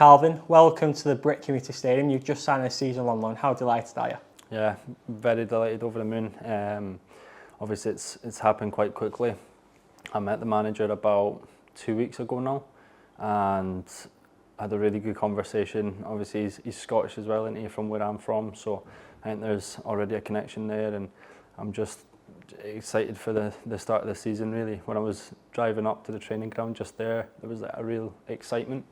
Calvin, welcome to the Brick Community Stadium. You've just signed a season-long loan. How delighted are you? Yeah, very delighted, over the moon. Obviously, it's happened quite quickly. I met the manager about 2 weeks ago now, and had a really good conversation. Obviously, he's Scottish as well, and he's from where I'm from, so I think there's already a connection there, and I'm just excited for the start of the season. Really, when I was driving up to the training ground just there was like a real excitement.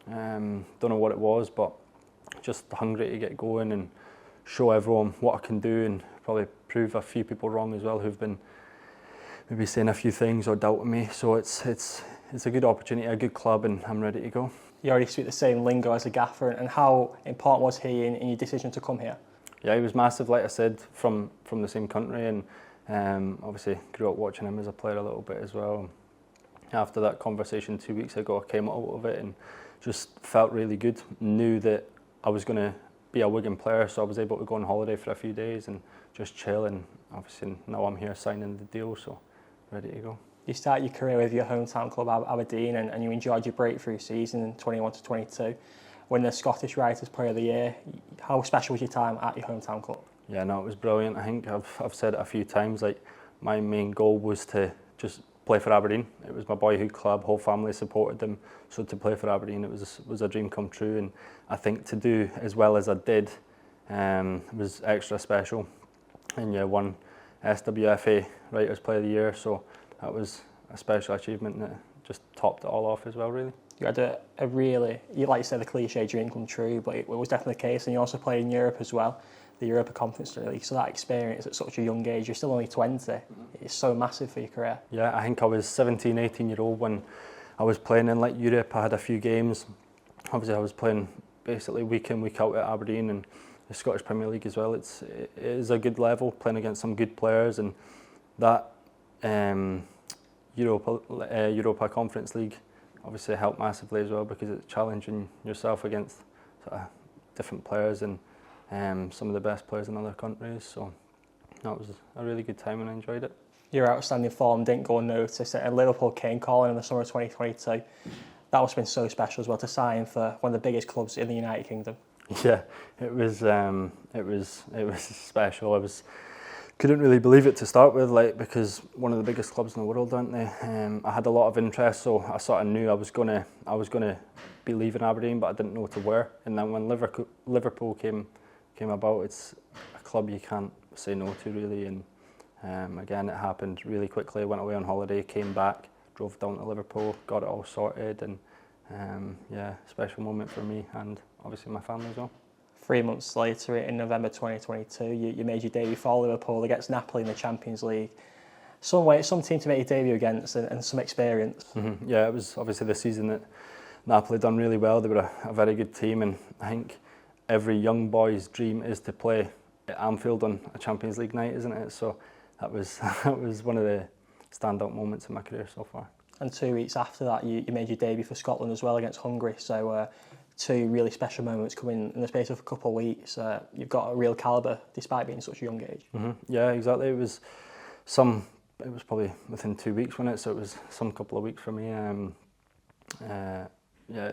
Don't know what it was, but just hungry to get going and show everyone what I can do, and probably prove a few people wrong as well who've been maybe saying a few things or doubting me. So it's a good opportunity, a good club, and I'm ready to go. You already speak the same lingo as a gaffer, and how important was he in your decision to come here? Yeah, he was massive, like I said, from the same country, and obviously grew up watching him as a player a little bit as well. After that conversation 2 weeks ago, I came out of it and just felt really good. Knew that I was going to be a Wigan player, so I was able to go on holiday for a few days and just chill, and obviously now I'm here signing the deal, so ready to go. You start your career with your hometown club Aberdeen, and you enjoyed your breakthrough season in 21 to 22. Winning the Scottish Writers Player of the Year. How special was your time at your hometown club? Yeah, no, it was brilliant. I think I've said it a few times, like my main goal was to just play for Aberdeen. It was my boyhood club, whole family supported them, so to play for Aberdeen it was a dream come true, and I think to do as well as I did was extra special. And yeah, won SWFA Writers Player of the Year, so that was a special achievement that just topped it all off as well, really. You had a really, like you said, the cliche dream come true, but it was definitely the case, and you also played in Europe as well, the Europa Conference League, so that experience at such a young age, you're still only 20, it's so massive for your career. Yeah, I think I was 17, 18 year old when I was playing in like Europe. I had a few games. Obviously I was playing basically week in, week out at Aberdeen and the Scottish Premier League as well. It is a good level, playing against some good players, and that Europa Conference League obviously helped massively as well, because it's challenging yourself against sort of different players and some of the best players in other countries. So that was a really good time and I enjoyed it. Your outstanding form didn't go unnoticed, and Liverpool came calling in the summer of 2022. That must have been so special as well, to sign for one of the biggest clubs in the United Kingdom. Yeah, it was special. Couldn't really believe it to start with, like, because one of the biggest clubs in the world, aren't they? I had a lot of interest, so I sort of knew I was gonna be leaving Aberdeen, but I didn't know to where. And then when Liverpool came about, it's a club you can't say no to, really. And again, it happened really quickly. I went away on holiday, came back, drove down to Liverpool, got it all sorted, and yeah, special moment for me and obviously my family as well. 3 months later, in November 2022, you made your debut for Liverpool against Napoli in the Champions League. Some team to make your debut against, and some experience. Mm-hmm. Yeah, it was obviously the season that Napoli done really well. They were a very good team, and I think every young boy's dream is to play at Anfield on a Champions League night, isn't it? So that was one of the standout moments in my career so far. And 2 weeks after that, you made your debut for Scotland as well against Hungary. So two really special moments coming in the space of a couple of weeks. You've got a real calibre despite being such a young age. Mm-hmm. Yeah, exactly. It was probably within 2 weeks, wasn't it? So it was some couple of weeks for me. Yeah,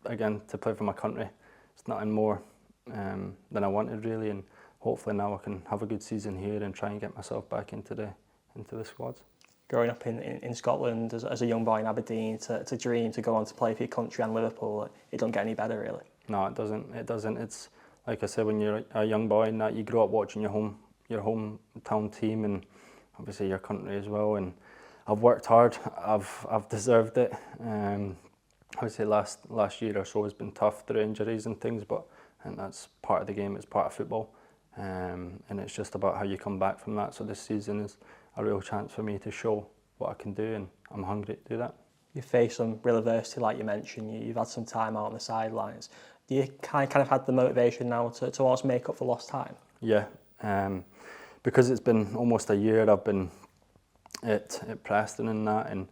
again, to play for my country, it's nothing more than I wanted, really, and hopefully now I can have a good season here and try and get myself back into the squads. Growing up in Scotland as a young boy in Aberdeen, to dream to go on to play for your country and Liverpool, it don't get any better, really. No, it doesn't. It's like I said, when you're a young boy and that, you grow up watching your hometown team and obviously your country as well. And I've worked hard. I've deserved it. I would say last year or so has been tough through injuries and things, but and that's part of the game. It's part of football, and it's just about how you come back from that. So this season is a real chance for me to show what I can do, and I'm hungry to do that. You faced some real adversity, like you mentioned. You've had some time out on the sidelines. Do you kind of had the motivation now to also make up for lost time? Yeah, because it's been almost a year. I've been at Preston and that, and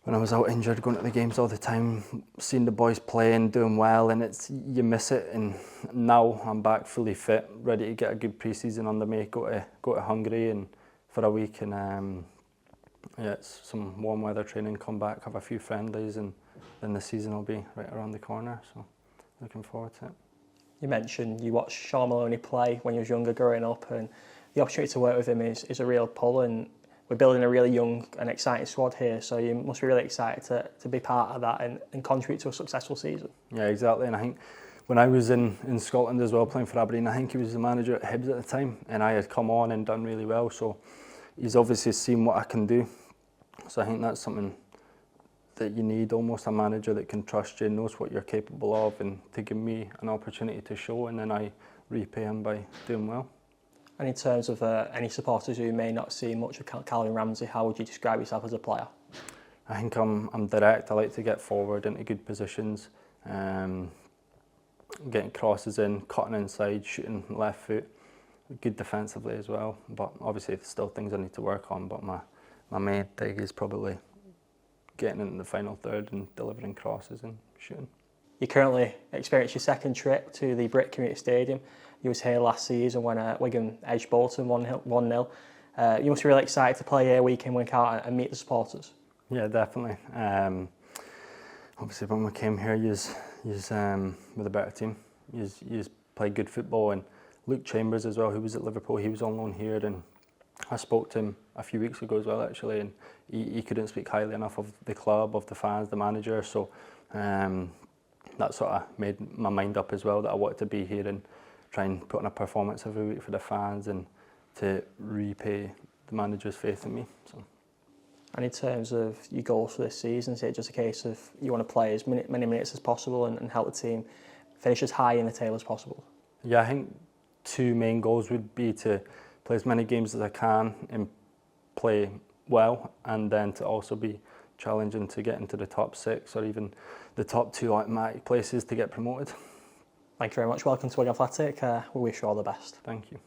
when I was out injured, going to the games all the time, seeing the boys playing, doing well, and you miss it. And now I'm back fully fit, ready to get a good pre-season under me. Go to Hungary and for a week, and yeah, it's some warm weather training. Come back, have a few friendlies, and then the season will be right around the corner. So looking forward to it. You mentioned you watched Sean Maloney play when you was younger growing up, and the opportunity to work with him is a real pull, and we're building a really young and exciting squad here, so you must be really excited to be part of that and contribute to a successful season. Yeah, exactly, and I think when I was in Scotland as well playing for Aberdeen, I think he was the manager at Hibs at the time, and I had come on and done really well, so he's obviously seen what I can do. So I think that's something that you need, almost a manager that can trust you, knows what you're capable of, and to give me an opportunity to show, and then I repay him by doing well. And in terms of any supporters who may not see much of Calvin Ramsay, how would you describe yourself as a player? I think I'm direct. I like to get forward into good positions, getting crosses in, cutting inside, shooting left foot, good defensively as well. But obviously there's still things I need to work on, but my main thing is probably getting in the final third and delivering crosses and shooting. You currently experience your second trip to the Brit Community Stadium. You was here last season when Wigan edged Bolton 1-0. You must be really excited to play here week in, week out and meet the supporters. Yeah, definitely. Obviously when we came here, you with a better team. You played good football, and Luke Chambers as well, who was at Liverpool, he was on loan here, and I spoke to him a few weeks ago as well actually, and he couldn't speak highly enough of the club, of the fans, the manager, so that sort of made my mind up as well, that I wanted to be here and try and put on a performance every week for the fans and to repay the manager's faith in me. So. And in terms of your goals for this season, is it just a case of you want to play as many minutes as possible and help the team finish as high in the table as possible? Yeah, I think two main goals would be to play as many games as I can and play well, and then to also be challenging to get into the top 6 or even the top 2 automatic places to get promoted. Thank you very much. Welcome to Wigan Athletic. We wish you all the best. Thank you.